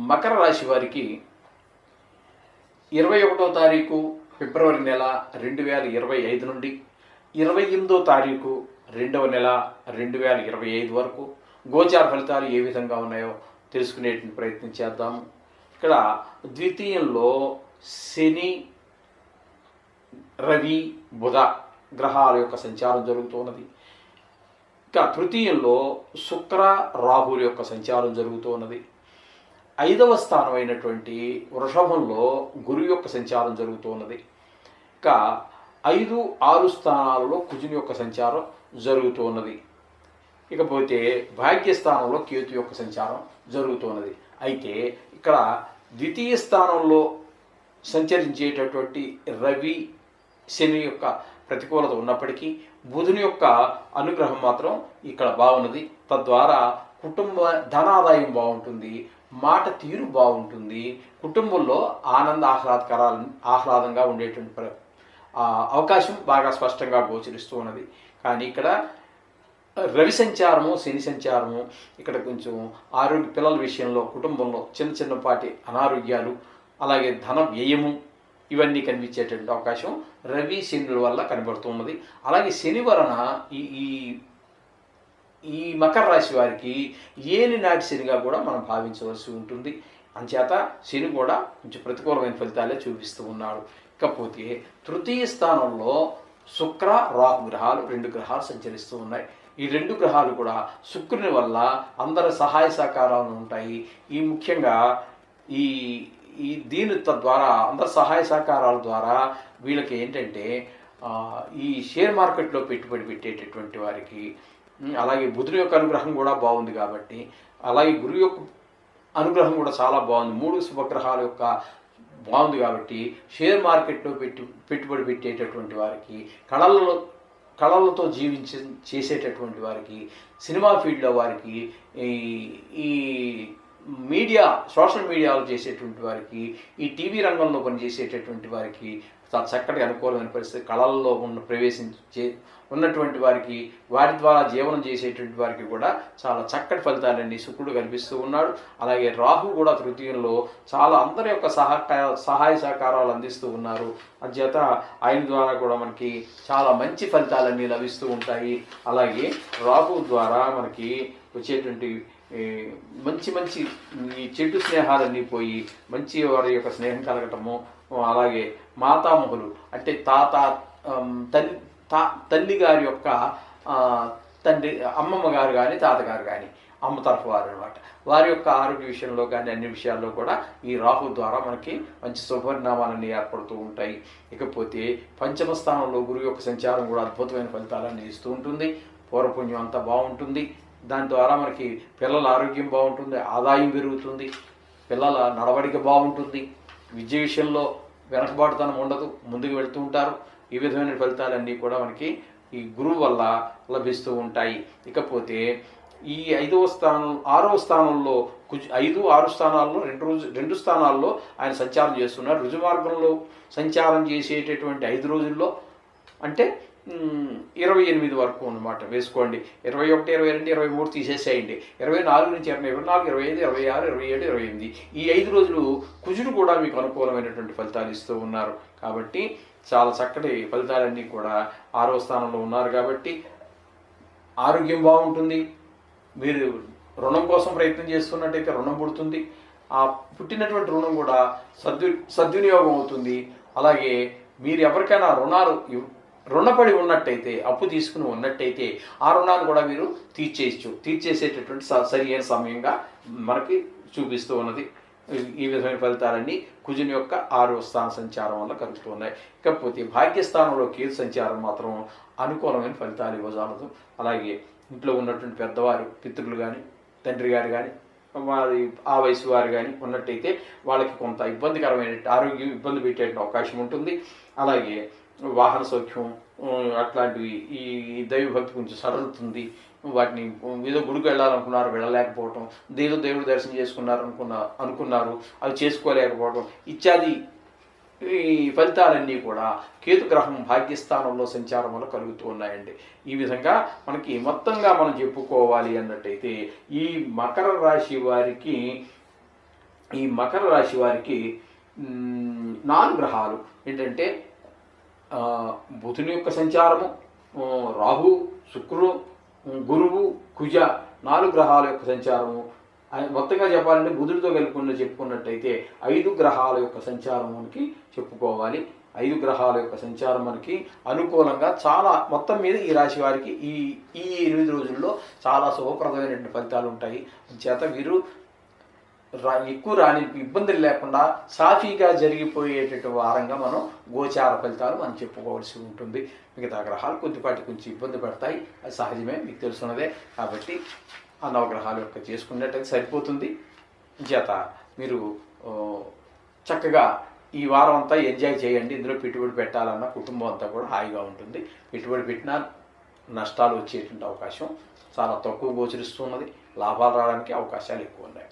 మకర రాశి వారికి 21వ తారీఖు ఫిబ్రవరి నెల 2025 నుండి 28వ తారీఖు 2వ నెల 2025 వరకు గోచార ఫలితాలు ఏ విధంగా ఉన్నాయో తెలుసుకునేటువంటి ప్రయత్నం చేద్దాము. ఇక్కడ ద్వితీయంలో శని, రవి, బుధ గ్రహాల యొక్క సంచారం జరుగుతున్నది. ఇక తృతీయంలో శుక్ర, రాహుల యొక్క సంచారం జరుగుతున్నది. 5వ స్థానం అయినటువంటి వృషభంలో గురు యొక్క సంచారం జరుగుతున్నది. ఇక 5, 6 స్థానాలలో కుజుని యొక్క సంచారం జరుగుతున్నది. ఇకపోతే భాగ్యస్థానంలో కేతు యొక్క సంచారం జరుగుతున్నది. అయితే ఇక్కడ ద్వితీయ స్థానంలో సంచరించేటటువంటి రవి, శని యొక్క ప్రతికూలత ఉన్నప్పటికీ బుధుని యొక్క అనుగ్రహం మాత్రం ఇక్కడ బాగున్నది. తద్వారా కుటుంబ ధనాదాయం బాగుంటుంది, మాట తీరు బాగుంటుంది, కుటుంబంలో ఆహ్లాదంగా ఉండేటువంటి అవకాశం బాగా స్పష్టంగా గోచరిస్తూ ఉన్నది. కానీ ఇక్కడ రవి సంచారము, శని సంచారము ఇక్కడ కొంచెం పిల్లల విషయంలో కుటుంబంలో చిన్నపాటి అనారోగ్యాలు, అలాగే ధన వ్యయము ఇవన్నీ కనిపించేటువంటి అవకాశం రవి, శనుల వల్ల కనబడుతున్నది. అలాగే శని వలన ఈ మకర రాశి వారికి ఏలినాటి శనిగా కూడా మనం భావించవలసి ఉంటుంది. అంచేత శని కూడా కొంచెం ప్రతికూలమైన ఫలితాలే చూపిస్తూ ఉన్నాడు. ఇకపోతే తృతీయ స్థానంలో శుక్ర, రాహు గ్రహాలు 2 గ్రహాలు సంచరిస్తూ ఉన్నాయి. ఈ 2 గ్రహాలు కూడా శుక్రుని వల్ల అందరి సహాయ సహకారాలు ఉంటాయి. ఈ ముఖ్యంగా దీని ద్వారా అందరి సహాయ సహకారాల ద్వారా వీళ్ళకి ఏంటంటే ఈ షేర్ మార్కెట్లో పెట్టుబడి పెట్టేటటువంటి వారికి, అలాగే బుధుని యొక్క అనుగ్రహం కూడా బాగుంది కాబట్టి, అలాగే గురువు యొక్క అనుగ్రహం కూడా చాలా బాగుంది, 3 శుభగ్రహాల యొక్క బాగుంది కాబట్టి షేర్ మార్కెట్లో పెట్టుబడి పెట్టేటటువంటి వారికి, కళలతో చేసేటటువంటి వారికి, సినిమా ఫీల్డ్లో వారికి, ఈ మీడియా సోషల్ మీడియాలో చేసేటువంటి వారికి, ఈ టీవీ రంగంలో పనిచేసేటటువంటి వారికి చక్కటి అనుకూలమైన పరిస్థితి, కళల్లో ఉన్నటువంటి వారికి, వారి ద్వారా జీవనం చేసేటువంటి వారికి కూడా చాలా చక్కటి ఫలితాలన్నీ శుక్రుడు కనిపిస్తూ ఉన్నాడు. అలాగే రాహు కూడా తృతీయంలో చాలా అందరి యొక్క సహాయ సహకారాలు అందిస్తూ ఉన్నారు. అంచేత ఆయన ద్వారా కూడా మనకి చాలా మంచి ఫలితాలన్నీ లభిస్తూ ఉంటాయి. అలాగే రాహు ద్వారా మనకి వచ్చేటువంటి మంచి ఈ చెట్టు స్నేహాలన్నీ పోయి మంచి వారి యొక్క స్నేహం కలగటము, అలాగే మాతామహులు అంటే తల్లి గారి యొక్క తండ్రి, అమ్మమ్మ గారు కానీ తాతగారు కానీ అమ్మ తరఫు వారు అనమాట, వారి యొక్క ఆరోగ్య విషయంలో కానీ అన్ని విషయాల్లో కూడా ఈ రాహు ద్వారా మనకి మంచి శుభపరిణామాలన్నీ ఏర్పడుతూ ఉంటాయి. ఇకపోతే పంచమ స్థానంలో గురువు యొక్క సంచారం కూడా అద్భుతమైన ఫలితాలన్నీ ఇస్తూ ఉంటుంది. పూర్వపుణ్యం అంతా బాగుంటుంది. దాని ద్వారా మనకి పిల్లల ఆరోగ్యం బాగుంటుంది, ఆదాయం పెరుగుతుంది, పిల్లల నడవడిక బాగుంటుంది, విద్య విషయంలో వెనకబాటుతనం ఉండదు, ముందుకు వెళ్తూ ఉంటారు. ఈ విధమైన ఫలితాలన్నీ కూడా మనకి ఈ గురువు వల్ల లభిస్తూ ఉంటాయి. ఇకపోతే ఈ 5వ స్థానం 6వ స్థానంలో 5, 6 స్థానాల్లో 2 స్థానాల్లో ఆయన సంచారం చేస్తున్నారు. రుజుమార్గంలో సంచారం చేసేటటువంటి 5 రోజుల్లో అంటే 28 వరకు అన్నమాట వేసుకోండి. 21, 22, 23 తీసేసేయండి. 24 నుంచి 24, 25, 26, 27, 28 ఈ 5 రోజులు కుజుడు కూడా మీకు అనుకూలమైనటువంటి ఫలితాలు ఇస్తూ ఉన్నారు. కాబట్టి చాలా చక్కటి ఫలితాలన్నీ కూడా 6వ స్థానంలో ఉన్నారు. కాబట్టి ఆరోగ్యం బాగుంటుంది. మీరు రుణం కోసం ప్రయత్నం చేస్తున్నట్టయితే రుణం పుడుతుంది. ఆ పుట్టినటువంటి రుణం కూడా సద్వినియోగం అవుతుంది. అలాగే మీరు ఎవరికైనా రుణపడి ఉన్నట్టయితే, అప్పు తీసుకుని ఉన్నట్టయితే ఆ రుణాన్ని కూడా మీరు తీర్చేసేటటువంటి సరి అయిన సమయంగా మనకి చూపిస్తూ ఉన్నది. ఈ విధమైన ఫలితాలన్నీ కుజుని యొక్క 6వ స్థాన సంచారం వల్ల కలుగుతూ ఉన్నాయి. ఇకపోతే భాగ్యస్థానంలో కేతు సంచారం మాత్రం అనుకూలమైన ఫలితాలు ఇవ్వజాలదు. అలాగే ఇంట్లో ఉన్నటువంటి పెద్దవారు, పితృలు కానీ, తండ్రి గారు కానీ, వారి ఆ వయసు వారు కానీ ఉన్నట్టయితే వాళ్ళకి కొంత ఇబ్బందికరమైన ఆరోగ్యం ఇబ్బంది పెట్టే అవకాశం ఉంటుంది. అలాగే వాహన సౌఖ్యం అట్లాంటివి, ఈ దైవభక్తి కొంచెం సడలుతుంది. వాటిని ఏదో గుడికి వెళ్ళాలనుకున్నారు, వెళ్ళలేకపోవటం, దేవుడు దర్శనం అనుకున్నారు అవి చేసుకోలేకపోవడం ఇత్యాది ఈ ఫలితాలన్నీ కూడా కేతుగ్రహం భాగ్యస్థానంలో సంచారం వల్ల కలుగుతూ ఉన్నాయండి. ఈ విధంగా మనకి మొత్తంగా మనం చెప్పుకోవాలి అన్నట్టయితే ఈ మకర రాశి వారికి ఈ మకర రాశి వారికి 4 గ్రహాలు ఏంటంటే బుధుని యొక్క సంచారము, రాహు, శుక్రుడు, గురువు, కుజ 4 గ్రహాల యొక్క సంచారము. మొత్తంగా చెప్పాలంటే బుధుడితో చెప్పుకున్నట్టయితే 5 గ్రహాల యొక్క సంచారం మనకి చెప్పుకోవాలి. 5 గ్రహాల యొక్క సంచారం మనకి అనుకూలంగా చాలా మొత్తం మీద ఈ రాశి వారికి ఈ ఈ 8 రోజుల్లో చాలా శుభప్రదమైనటువంటి ఫలితాలు ఉంటాయి. చేత వీరు ఎక్కువ రాని ఇబ్బందులు లేకుండా సాఫీగా జరిగిపోయేటటువంటి వారంగా మనం గోచార ఫలితాలు మనం చెప్పుకోవాల్సి ఉంటుంది. మిగతా గ్రహాలు కొంచెం ఇబ్బంది పడతాయి, అది సహజమే, మీకు తెలుసున్నదే. కాబట్టి ఆ నవగ్రహాలు యొక్క చేసుకున్నట్టయితే సరిపోతుంది. చేత మీరు చక్కగా ఈ వారం అంతా ఎంజాయ్ చేయండి. ఇందులో పెట్టుబడి పెట్టాలన్న కుటుంబం అంతా కూడా హాయిగా ఉంటుంది. పెట్టుబడి పెట్టినా నష్టాలు వచ్చేటువంటి అవకాశం చాలా తక్కువ గోచరిస్తున్నది. లాభాలు రావడానికి అవకాశాలు ఎక్కువ ఉన్నాయి.